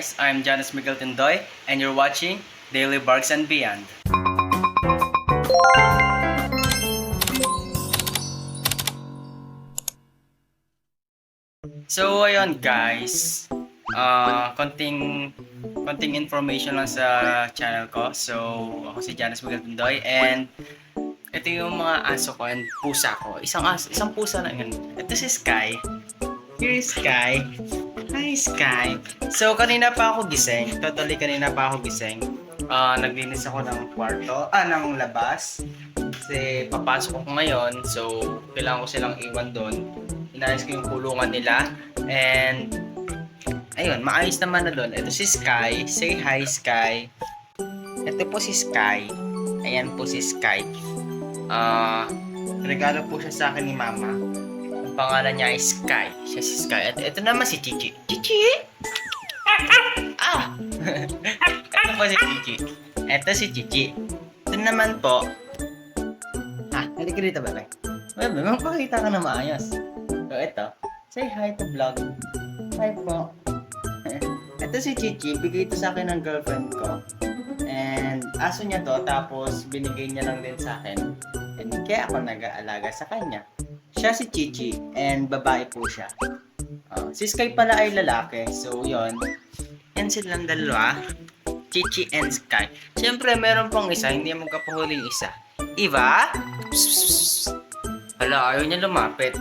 guys, I'm Janice Miguel Tindoy and you're watching Daily Barks and Beyond. So ayun guys, konting information lang sa channel ko. So ako si Janice Miguel Tindoy and ito yung mga aso ko and pusa ko. Isang pusa lang yun. Ito si Sky. Here is Sky. Hi Sky. So kanina pa ako gising. Kanina pa ako gising. Naglinis ako ng kwarto, ng labas. Kasi papasok ako ngayon. So kailangan ko silang iwan doon. Inayos ko yung kulungan nila. And ayun, maayos naman na doon. Ito si Sky. Say hi Sky. Ito po si Sky. Ayan po si Sky. Regalo po siya sa akin ni Mama. Ang pangalan niya ay Sky. Siya si Sky. At ito naman si Chichi. Chichi! Ito po si Chichi. Ito si Chichi. Ito naman po. Halika dito ba? Bebe, magpakita ka na maayos. So ito. Say hi to vlog. Hi po. Ito si Chichi. Bigay ito sa akin ng girlfriend ko. And aso niya to, tapos binigay niya lang din sa akin. And kaya ako nag-aalaga sa kanya. Siya si Chichi and babae po siya. Si Sky pala ay lalaki. So yon. Yan silang dalawa. Chichi and Sky. Siyempre meron pang isa, hindi magkapahuling isa. Eva? Hala, ayaw niya lumapit.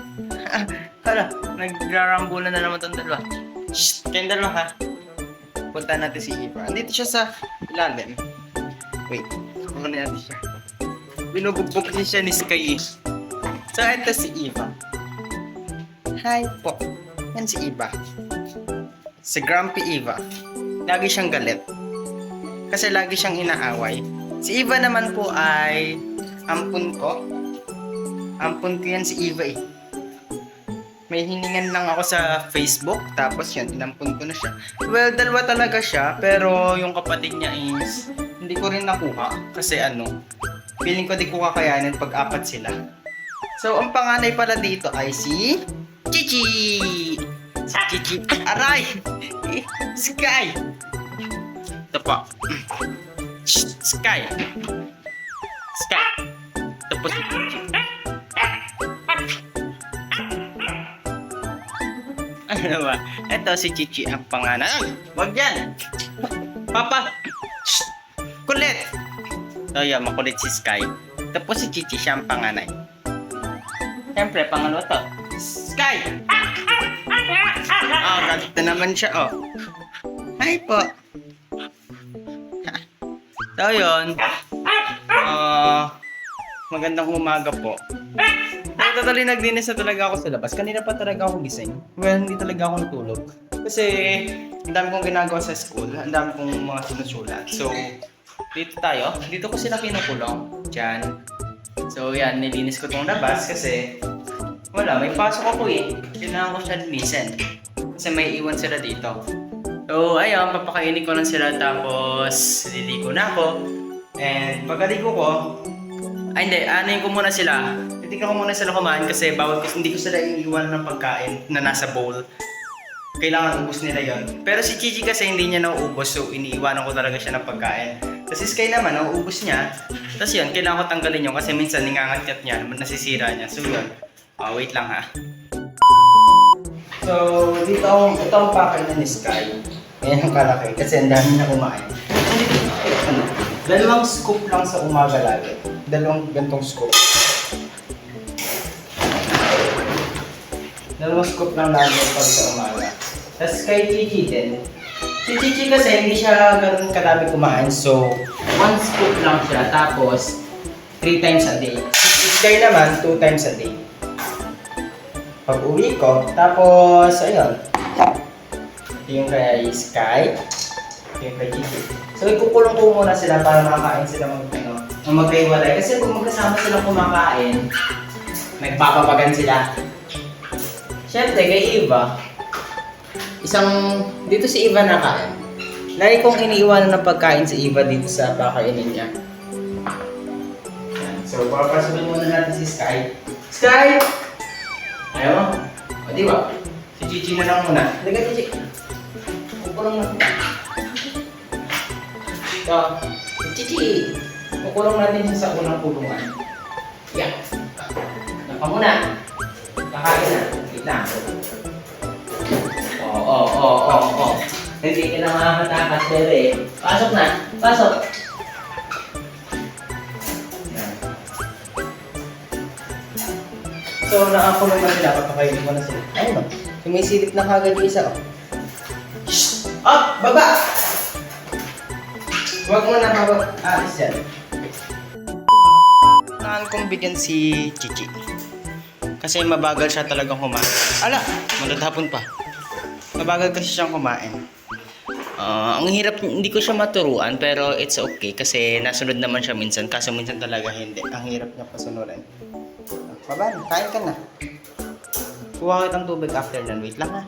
Hala, nagrarambulan na naman tong dalawa. Shh, kayong dalawa ha. Punta natin si Eva. Andito siya sa ilalim. Wait, kukunin natin siya. Binubugbog siya ni Sky. So, ito si Eva. Hi po. Yan si Eva. Si Grumpy Eva. Lagi siyang galit. Kasi lagi siyang inaaway. Si Eva naman po ay ampun ko. Ampun ko yan si Eva eh. May hiningan lang ako sa Facebook, tapos yun, inampun ko na siya. Well, dalawa talaga siya, pero yung kapatid niya is, hindi ko rin nakuha. Kasi feeling ko di ko kakayanin pag apat sila. So, ang panganay pala dito ay si Chichi! Si Chichi. Aray! Sky! Ito pa. Sky! Sky! Ito po si Chichi. Ano ba? Ito si Chichi ang pangalan. Ay! Wag yan! Papa! Shh! Kulit! So yan, makulit si Sky. Tapos si Chichi siya ang panganay. Siyempre, pangalawa to. Sky! Galit na naman siya, Hi po! So yun. Magandang umaga po. Totally naglinis na talaga ako sa labas. Kanina pa talaga ako gising. Well, hindi talaga ako natulog. Kasi, ang dami kong ginagawa sa school. Ang dami kong mga sinusulat. So, dito tayo. Dito ko sila kinukulong. Diyan. So, yan. Nilinis ko tong labas kasi wala. May pasok ako eh. Kailangan ko siya linisin. Kasi may iwan sila dito. So, ayun. Papakainin ko lang sila. Tapos, liligo na ako. And, pagkaligo ko, hindi. Anuin ko muna sila. Titignan ko muna sila kumain kasi bawal kasi hindi ko sila iiwan ng pagkain na nasa bowl. Kailangan ubos nila yon. Pero si Chichi kasi hindi niya nauubos, so iniiwanan ko talaga siya ng pagkain. Kasi Sky naman, nauubos niya. Tapos yun, kailangan ko tanggalin yun kasi minsan ningangatkat niya, nasisira niya. So yun, wait lang ha. So, ito ang pakain na ni Sky. Ayan ang kalaki kasi ang dami na kumain. Dalawang scoop lang sa umaga lagi. Dalawang gantong scoop. Dalawang scoop lang lagi pag sa umaga. Tapos kay Chichi din. Si Chichi kasi hindi siya ganun kadami kumain. So, 1 scoop lang siya. Tapos, 3 times a day. Si Sky naman, 2 times a day. Pag uwi ko, tapos, ayun. Ito yung kay Sky. Ito yung kay Chichi. So, ikukulong ko muna sila para makakain sila magkaiwalay. Kasi kung magkasama silang kumakain, nagpapapagan sila. Siyempre, kay Eva, dito si Eva nakain. Lagi kong iniiwanan ng pagkain si Eva dito sa pakainin niya. So, papasukin muna natin si Sky. Sky! Ayaw mo? O, di ba? Si Chichi na lang muna. Halika, Chichi. Kukulong na. So, Chichi, kukulong natin siya sa unang kulungan. Yan. Naka muna. Kakain na. Wait lang. Oo. Hindi ka na makakatakas, bebe. Pasok na. Pasok. Yan. So, nakakulong na sila. Papakainin mo na sila. Ayun o. Sumisilip na kagad yung isa o. Shhh! Up! Baba! Huwag mo na alis yan. Naan kong bigyan si Chichi. Kasi mabagal siya talagang kumain. Ala! Malatapon pa. Mabagal kasi siyang kumain. Ang hirap, hindi ko siya maturuan, pero it's okay kasi nasunod naman siya minsan. Kaso minsan talaga hindi. Ang hirap niya pasunuran. Baba, kain ka na. Kuha kitang tubig after nun. Wait lang ha.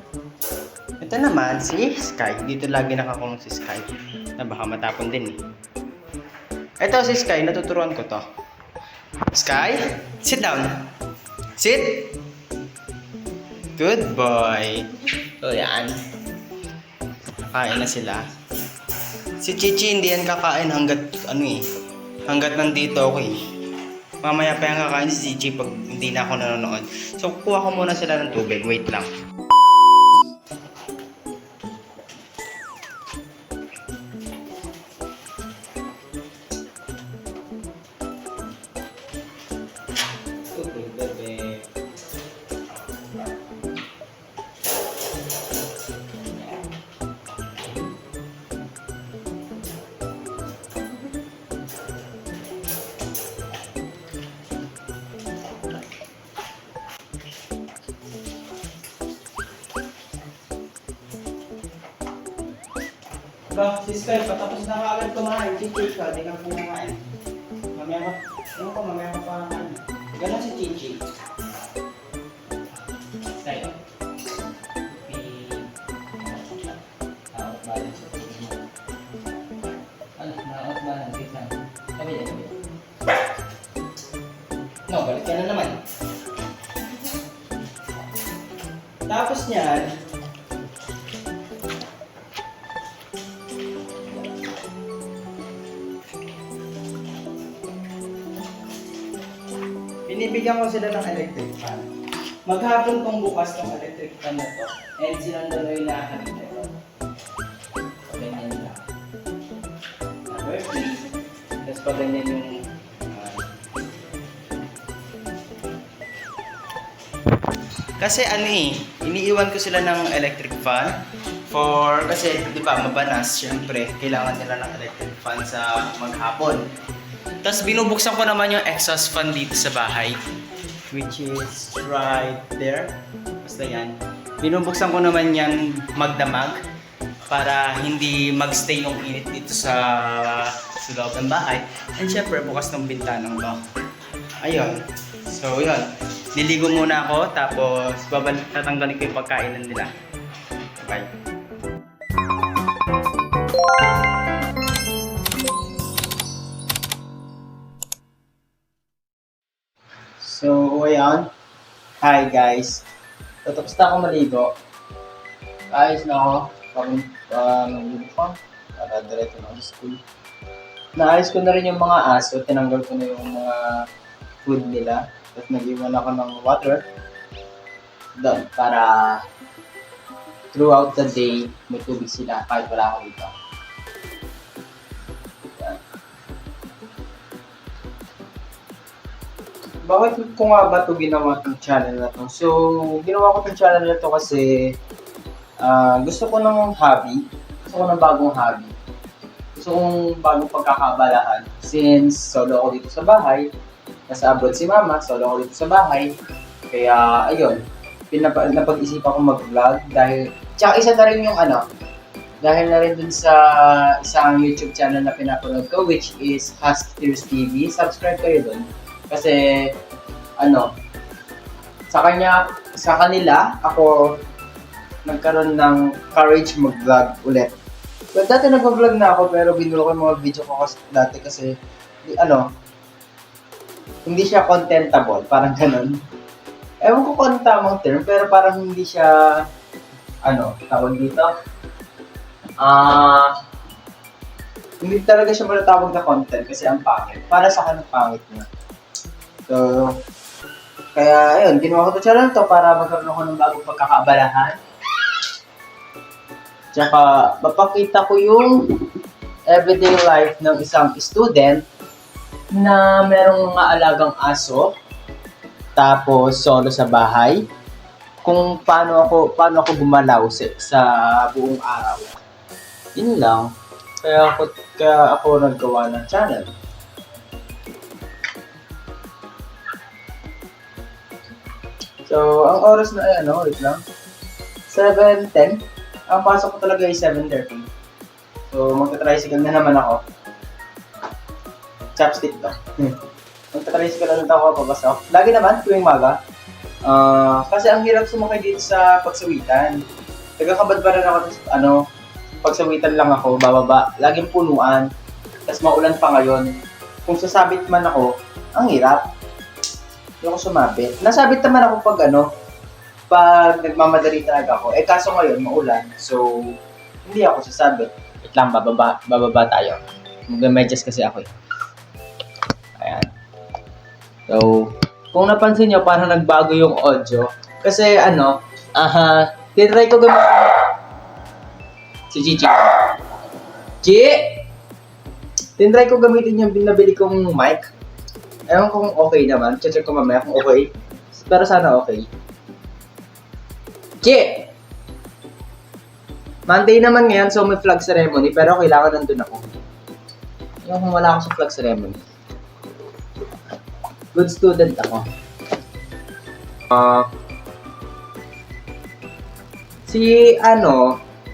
Ito naman si Sky. Dito lagi nakakulong si Sky. Na baka matapon din eh. Ito si Sky, natuturuan ko to. Sky, sit down. Sit. Good boy. So yan. Kakain na sila. Si Chichi hindi yan kakain hanggat hanggat nandito ako eh. Mamaya pa yung kakain si Chichi pag hindi na ako nanonood. So kuha ko muna sila ng tubig. Wait lang. Ba, si Sky, patapos na kagad kumain. Chichi ka, di ka kumain. Mamaya ka pa kakain. Ganon si Chichi. Sky. Out balance sa tubig mo. Na-out balance. Wait lang. Kami yan. No, balik ka na naman. Tapos niyan, binibigyan ko sila ng electric fan. Maghapon kong bukas ng electric fan na to. And silang dalawa yung nakakabit na ito. Ganyan lang. Perfect. Tapos pa ganyan yung... Kasi iniiwan ko sila ng electric fan. Kasi di ba mabanas, syempre, kailangan nila ng electric fan sa maghapon. Tapos binubuksan ko naman yung exhaust fan dito sa bahay, which is right there. Basta yan. Binubuksan ko naman yan magdamag para hindi magstay yung init dito sa loob ng bahay. And syempre, bukas ng bintanang to. Ayun. So, yun. Niligo muna ako, tapos tatanggalin ko yung pagkainan nila. Bye. So, ayan. Hi guys. Tapos na ako maligo. Ayos na ako. Nag-uniform. Para diretso na ako sa school. Naayos ko na rin yung mga aso. Tinanggal ko na yung mga food nila. Tapos nag-iwan ako ng water. Doon. Para throughout the day, may tubig sila kahit wala ako dito. Bakit ko nga ba ito ginawa itong channel na to? So, ginawa ko itong channel na to kasi gusto ko ng hobby. Gusto ko ng bagong hobby. Gusto kong bagong pagkakabalahan. Since solo ako dito sa bahay, nasa abroad si mama, solo ako dito sa bahay. Kaya, ayun, napag-isipan ko mag-vlog dahil, tsaka isa na rin yung dahil na rin dun sa isang YouTube channel na pinapanood ko, which is Husky Tears TV. Subscribe kayo dun. Kasi, sa kanila, ako nagkaroon ng courage mag-vlog ulit. Well, dati nag-vlog na ako, pero binulo ko yung mga video ko dati kasi, hindi siya contentable, parang ganun. Ewan ko kung anong tamang term, pero parang hindi siya, tawag dito, Hindi talaga siya matatawag na content kasi ang pangit. Para sa akin ang pangit niya. So, kaya ayun, ginawa ko to channel to para magkaroon ako ng bagong pagkakaabalahan. Tsaka, mapakita ko yung everyday life ng isang student na merong mga alagang aso, tapos solo sa bahay, kung paano ako gumalaw sa buong araw. Yun lang. Kaya ako naggawa ng channel. So, ang oras na ay wait lang. 7:10. Ang pasok ko talaga ay 7:30. So, magta-tricycle na naman ako. Chopstick to. Magta-tricycle na ako papasok. Lagi naman, tuwing maga. Kasi ang hirap sumakay dito sa pagsawitan. Nagkakabadbaran ako pagsawitan lang ako, bababa. Laging punuan. Tapos maulan pa ngayon. Kung sasabit man ako, ang hirap. Hindi ako sumabit. Nasabit naman ako pag nagmamadali talaga ako. Kaso ngayon, maulan. So, hindi ako sasabit. Wait lang, bababa tayo. Mag-medyas kasi ako eh. Ayan. So, kung napansin nyo, parang nagbago yung audio. Kasi tinry ko gamitin. Si Gigi. Tinry ko gamitin yung binabili kong mic. Ewan kung okay naman. Check ko mamaya kung okay. Pero sana okay. Monday naman ngayon, so may flag ceremony. Pero kailangan nandun ako. Yung kung wala ako sa flag ceremony. Good student ako.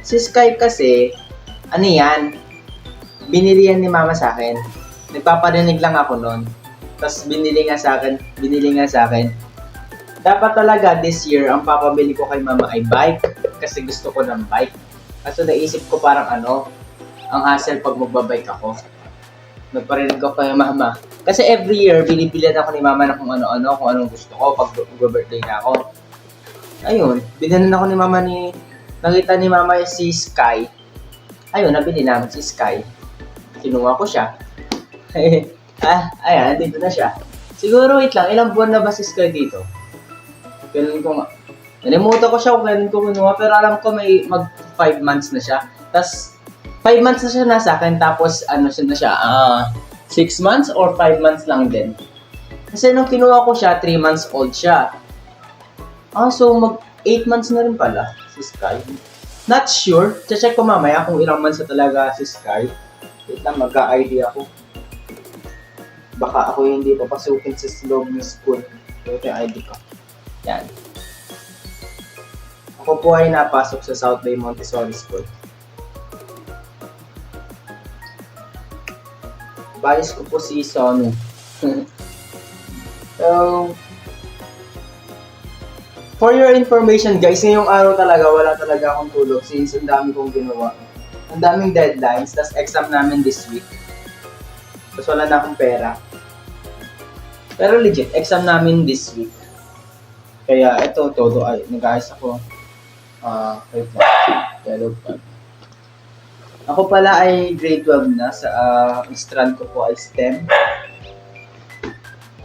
Si Sky kasi, binili yan ni Mama sa akin. Nagpaparinig lang ako nun. Tapos binili nga sa akin. Dapat talaga this year, ang papabili ko kay Mama ay bike. Kasi gusto ko ng bike. Kaso naisip ko parang ang hassle pag magbabike ako. Nagparinig ko kay Mama. Kasi every year, binibilihan ako ni Mama na kung ano-ano, kung anong gusto ko pag birthday na ako. Ayun, binili ako ni Mama nakita ni Mama si Sky. Ayun, nabili namin si Sky. Kinuha ko siya. Ayan, dito na siya. Siguro, wait lang, ilang buwan na ba si Sky dito? Ganun ko nga. Nalimutan ko siya kung ganun ko kinuha, pero alam ko may mag 5 months na siya. Tapos, 5 months na siya nasa akin, tapos 6 months or 5 months lang din. Kasi nung kinuha ko siya, 3 months old siya. So mag 8 months na rin pala si Sky. Not sure. Check ko mamaya kung ilang months na talaga si Sky. Wait lang, magka-ID ako. Baka ako hindi papasukin sa loob ng school. Ito yung ID ko. Yan. Ako po ay napasok sa South Bay Montessori School. Balis ko po si Sonu. So, for your information guys, ngayong araw talaga, wala talaga akong tulog since ang dami kong ginawa. Ang daming deadlines, tas exam namin this week. Tapos wala na akong pera. Pero legit, exam namin this week. Kaya ito, todo ay, nag-ayos ako. Wait lang. Ako pala ay grade 12 na. Sa strand ko po ay STEM.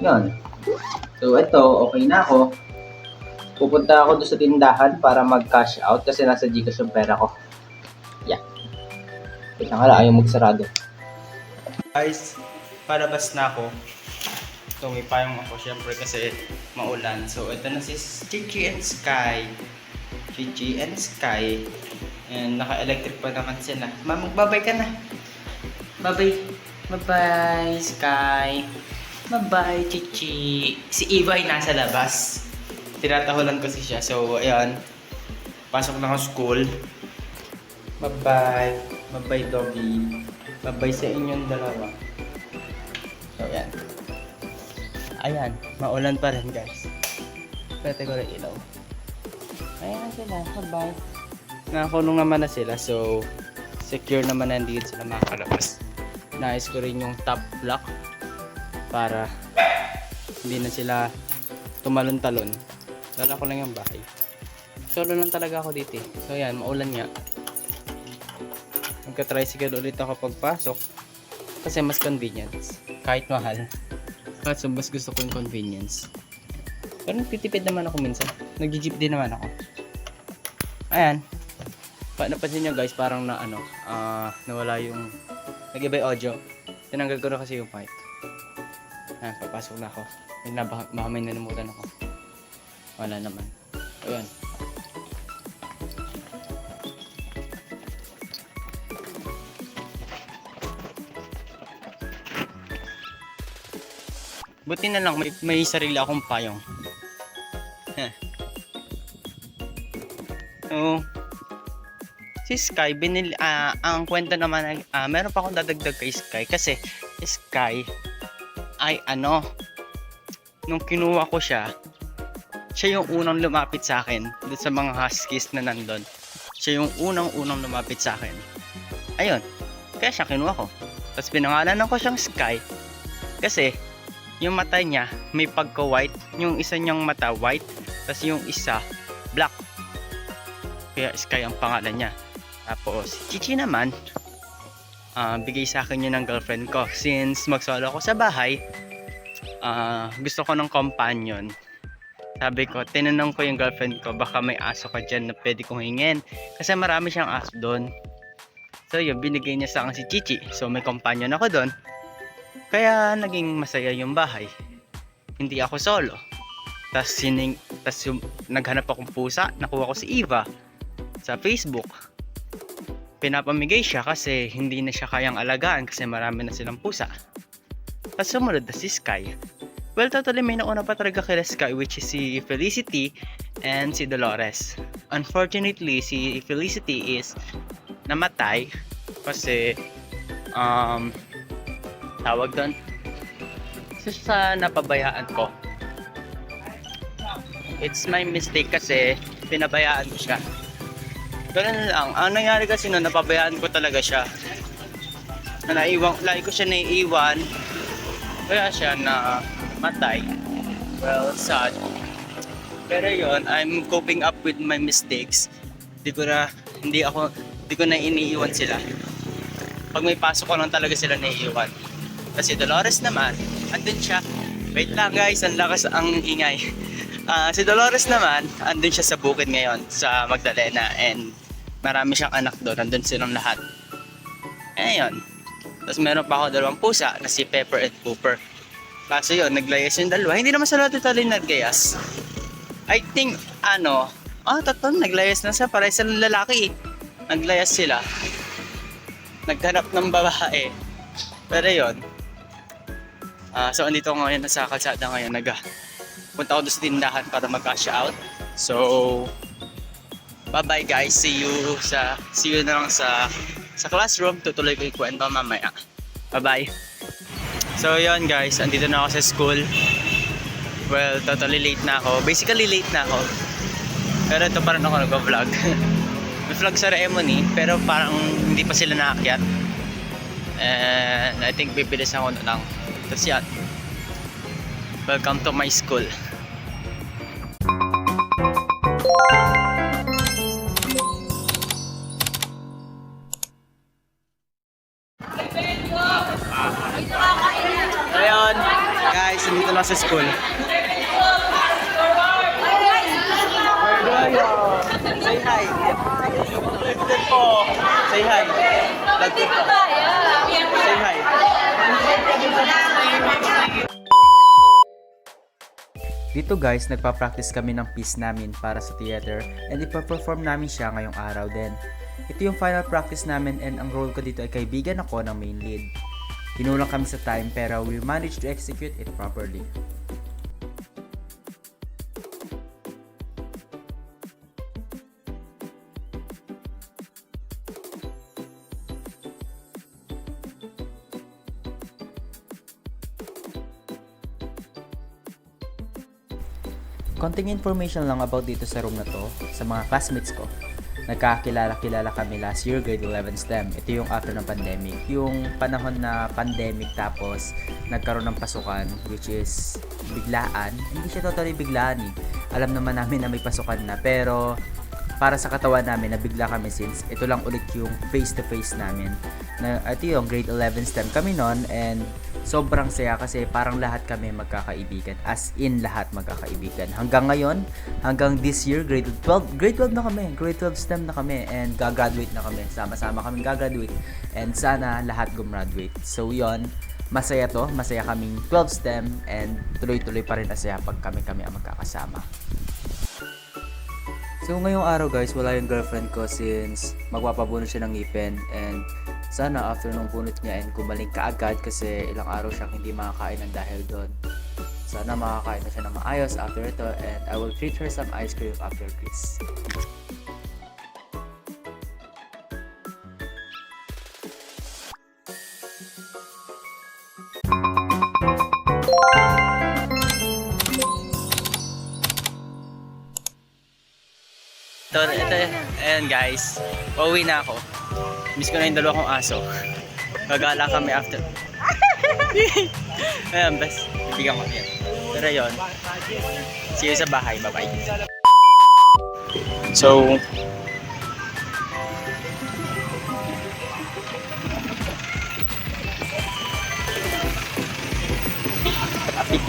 Yun. So ito, okay na ako. Pupunta ako doon sa tindahan para mag-cash out kasi nasa Gcash yung pera ko. Yeah. Wait lang, ayaw magsarado. Guys, palabas na ako. Tumipayong ako syempre kasi maulan. So ito na si Gigi and Sky. Gigi and Sky. And naka-electric pa naman sila. Magbabay ka na. Bye-bye. Bye-bye, Sky. Bye-bye, Chichi. Si Eva ay nasa labas. Tinatahulan ko siya. So, ayan. Pasok na ako school. Bye-bye. Bye-bye, doggy. Bye-bye sa inyong dalawa. So, ayan. Ayan. Maulan pa rin, guys. Pwede ko rin ilaw. Ayan sila. Bye-bye. Nakakulong naman na sila. So, secure naman na hindi sila makakalabas. Naayos ko rin yung top block para hindi na sila tumalon-talon. Dala ko lang yung bahay. Solo lang talaga ako dito eh. So yan, maulan nga. magka-tricycle ulit ako pagpasok. Kasi mas convenience. Kahit mahal. Kaso mas gusto ko yung convenience. Pero nagtitipid naman ako minsan. Nag-jeep din naman ako. Ayan. Napansin nyo guys, parang na nawala yung nag-iba yung audio. Tinanggal ko na kasi yung mic. Ayan, papasok na ako. Baka may nanimutan ako. Wala naman. Ayan. Buti na lang may sarili akong payong. So, si Sky, ang kwento naman, meron pa akong dadagdag kay Sky kasi Sky ay nung kinuha ko siya yung unang lumapit sa akin doon sa mga huskies na nandun. Siya yung unang lumapit sa akin. Ayun, kaya siya kinuha ko. Tapos pinangalanan ko siyang Sky kasi yung mata niya may pagka-white, yung isa niyang mata white, tapos yung isa black. Kaya Sky ang pangalan niya. Tapos Chichi naman, bigay sa akin yun ng girlfriend ko. Since magsolo ako sa bahay, gusto ko ng companion. Sabi ko, tinanong ko yung girlfriend ko, baka may aso ka dyan na pwede kong hingin. Kasi marami siyang aso doon. So yun, binigay niya sa akin si Chichi. So may companion ako doon. Kaya naging masaya yung bahay. Hindi ako solo. Tapos naghanap akong pusa. Nakuha ko si Eva sa Facebook. Pinapamigay siya kasi hindi na siya kayang alagaan kasi marami na silang pusa. Tapos sumunod na si Sky. Well, totally may nauna pa talaga kay Sky, which is si Felicity and si Dolores. Unfortunately, si Felicity is namatay kasi tawag doon sa napabayaan ko. It's my mistake kasi pinabayaan ko siya. Ganun lang. Ang nangyari kasi noon, napabayaan ko talaga siya. Lagi ko siya naiiwan. Kaya siya na matay. Well, sad. Pero yon, I'm coping up with my mistakes. Hindi ko na iniiwan sila. Pag may pasok ko lang talaga sila naiiwan. Kasi Dolores naman, andun siya. Wait lang guys, ang lakas ang ingay. Si Dolores naman, andun siya sa bukid ngayon, sa Magdalena. And marami siyang anak doon, andun silang lahat. Ayun. Tapos meron pa ako dalawang pusa na si Pepper and Cooper. Kaso yun, naglayas yung dalawa. Hindi naman sa lahat ito rin naglayas. I think, totoo, naglayas na siya. Para isang lalaki. Naglayas sila. Naghanap ng babae. Pero yun. So, andito ako ngayon sa kalsada ngayon. Punta ako doon sa tindahan para mag-cash out. So, bye-bye guys. See you na lang sa classroom. Tutuloy ko yung kwento mamaya. Bye-bye. So, yun guys. Andito na ako sa school. Well, totally late na ako. Basically, late na ako. Pero ito parang ako nag-vlog. May vlog ceremony, pero parang hindi pa sila naakyat. And I think bibilis ako na lang. Tapos yan. Welcome to my school. Ayun, guys, nandito na sa school. Say hi. Say hi. Say hi. Dito guys, nagpa-practice kami ng piece namin para sa theater and ipa-perform namin siya ngayong araw din. Ito yung final practice namin and ang role ko dito ay kaibigan ako ng main lead. Kinulang kami sa time pero we managed to execute it properly. Konting information lang about dito sa room na to sa mga classmates ko. Nagkakilala-kilala kami last year, grade 11 STEM. Ito yung after ng pandemic. Yung panahon na pandemic tapos nagkaroon ng pasukan which is biglaan. Hindi siya totally biglaan eh. Alam naman namin na may pasukan na pero para sa katawan namin, nabigla kami since ito lang ulit yung face-to-face namin. Na, ito yung grade 11 STEM kami noon, and sobrang saya kasi parang lahat kami magkakaibigan. As in, lahat magkakaibigan. Hanggang ngayon, hanggang this year, grade 12 na kami. Grade 12 STEM na kami, and gagraduate na kami. Sama-sama kami gagraduate, and sana lahat gumraduate. So yon, masaya to. Masaya kaming 12 STEM, and tuloy-tuloy pa rin masaya pag kami ang magkakasama. So ngayong araw guys, wala yung girlfriend ko since magpapabunot siya ng ngipin, and sana after nung bunot niya and gumaling kaagad kasi ilang araw siyang hindi makakain ng dahil doon. Sana makakain na siya ng maayos after ito, and I will treat her some ice cream after this. Ito, ayan guys, pauwi na ako. Miss ko na yung dalawa kong aso. Gagala kami after. Ayan, best. Ibigyan ko yan. Pero yun, see you sa bahay. Bye-bye. So, traffic.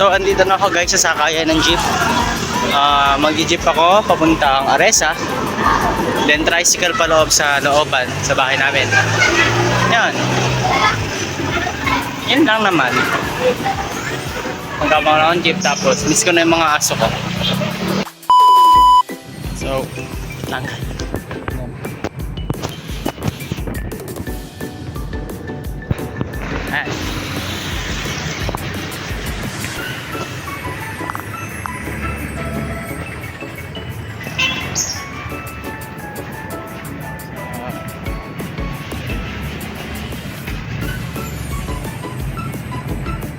So, andito na ako guys sa sakayan ng jeep. Mag-jeep ako papuntang Aresa. Then tricycle pa loob sa looban sa bahay namin. Yan. Yan lang naman. Magkabang lang ang jeep, tapos miss ko na yung mga aso ko. So, lang. Ayan.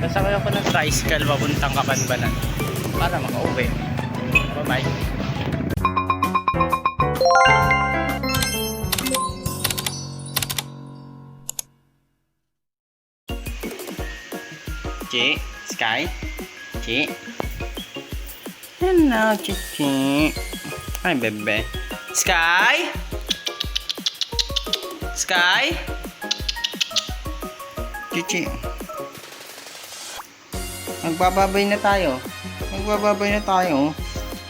Kasakay ako ng tricycle papuntang Kapanbanan para makauwi. Bye-bye. Chi, Sky, Chi. Hello, Chichi. Hi, bebe. Sky? Sky? Chichi. Magbababay na tayo. Magbababay na tayo.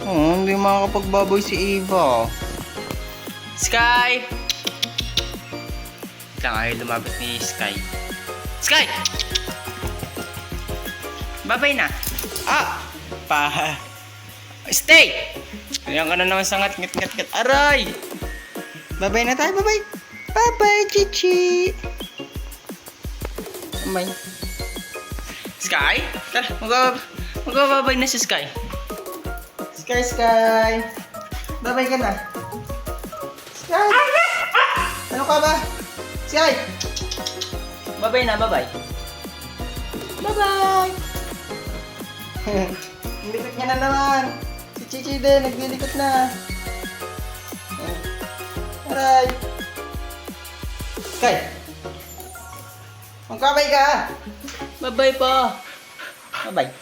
Oh, hindi makakapagbabay si Eva. Sky! Lang ayaw lumabas ni Sky. Sky! Babay na. Ah! Pa. Stay! Ayan ka na naman sa ngat. Aray! Babay na tayo. Babay. Babay, Chichi. Babay. Sky? Tara, magbababay na si Sky. Sky! Babay ka na. Sky! Ano ka ba? Sky! Babay na, babay. Bye-bye! Nilikot niya na naman. Si Chichi din, naglilikot na. Aray! Sky! Magbabay ka! Bye-bye po! Bye-bye!